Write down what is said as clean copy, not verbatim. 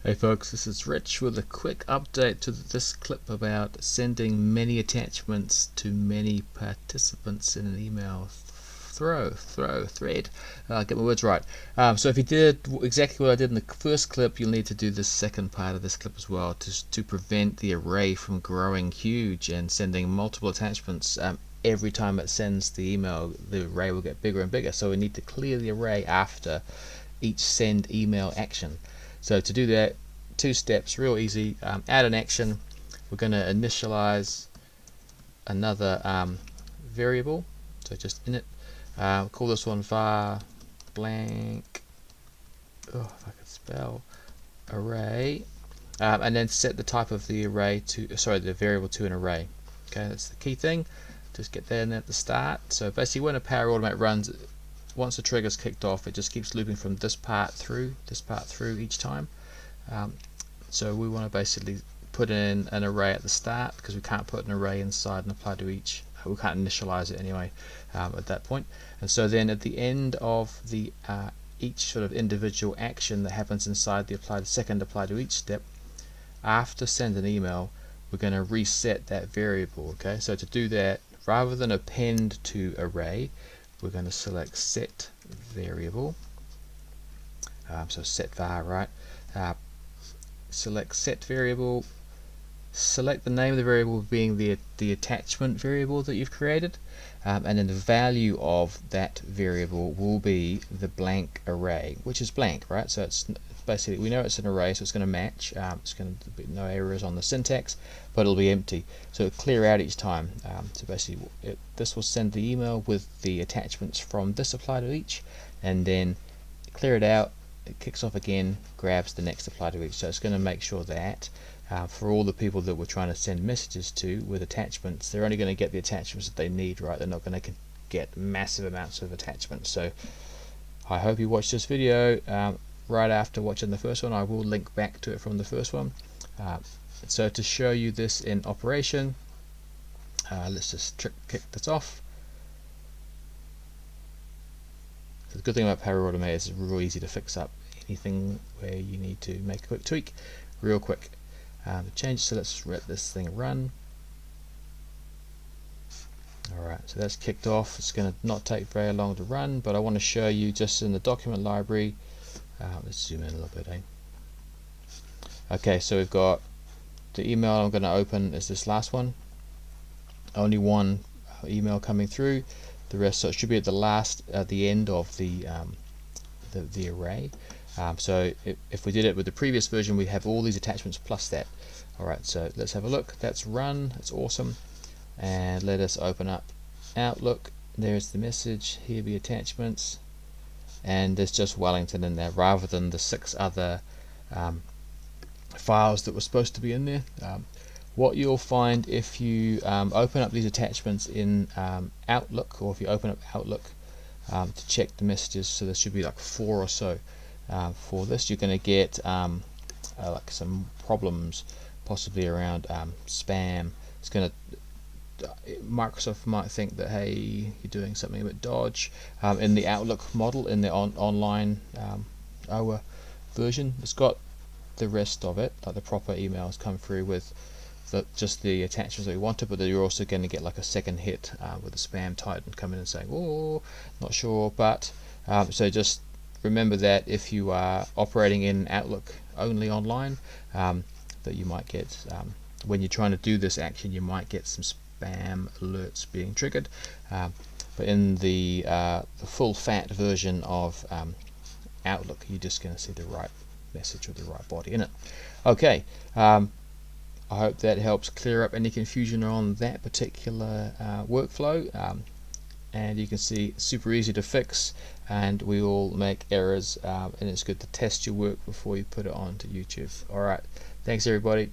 Hey folks, this is Rich with a quick update to this clip about sending many attachments to many participants in an email thread. Get my words right. So if you did exactly what I did in the first clip, you'll need to do the second part of this clip as well to prevent the array from growing huge and sending multiple attachments. Every time it sends the email, the array will get bigger and bigger. So we need to clear the array after each send email action. So to do that, two steps, real easy. Add an action. We're going to initialize another variable, so just init. Call this one var blank. Oh, if I could spell array, and then set the type of the array to the variable to an array. Okay, that's the key thing. Just get that in at the start. So basically, when a Power Automate runs, once the trigger's kicked off, it just keeps looping from this part through each time. So we want to basically put in an array at the start, because we can't put an array inside and apply to each. We can't initialize it anyway at that point. And so then at the end of the each sort of individual action that happens inside the second apply to each step, after send an email, we're going to reset that variable. Okay, so to do that, rather than append to array, we're going to select set variable. So set var, right? Select set variable, select the name of the variable being the attachment variable that you've created, and then the value of that variable will be the blank array, which is blank, right? So it's basically, we know it's an array, so it's going to match. It's going to be no errors on the syntax, but it'll be empty, so it'll clear out each time. So basically this will send the email with the attachments from this apply to each, and then clear it out. It kicks off again, grabs the next apply to each. So it's going to make sure that for all the people that we're trying to send messages to with attachments, they're only going to get the attachments that they need, right? They're not going to get massive amounts of attachments. So I hope you watch this video right after watching the first one. I will link back to it from the first one. So to show you this in operation, let's just kick this off. The good thing about Power Automate is it's real easy to fix up anything where you need to make a quick tweak real quick. Change, so let's let this thing run. Alright, so that's kicked off. It's going to not take very long to run, but I want to show you just in the document library. Let's zoom in a little bit. Okay, so we've got the email I'm going to open is this last one. Only one email coming through. The rest, so it should be at the end of the array. So if we did it with the previous version, we have all these attachments plus that. Alright, so let's have a look. That's run. That's awesome. And let us open up Outlook. There's the message. Here be attachments, and there's just Wellington in there rather than the 6 other files that were supposed to be in there. What you'll find if you open up these attachments in Outlook, or if you open up Outlook to check the messages, so there should be like 4 or so for this, you're going to get like some problems possibly around spam. It's going to, Microsoft might think that, hey, you're doing something a bit dodge. In the Outlook model, in the online OA version, it's got the rest of it, like the proper emails come through with just the attachments that we wanted, but then you're also going to get like a second hit with the spam titan coming in and saying, oh, not sure. But so just remember that if you are operating in Outlook only online, that you might get, when you're trying to do this action, you might get some spam alerts being triggered. But in the full fat version of Outlook, you're just going to see the right message with the right body in it. Okay. I hope that helps clear up any confusion on that particular workflow, and you can see it's super easy to fix, and we all make errors, and it's good to test your work before you put it onto YouTube. Alright, thanks everybody.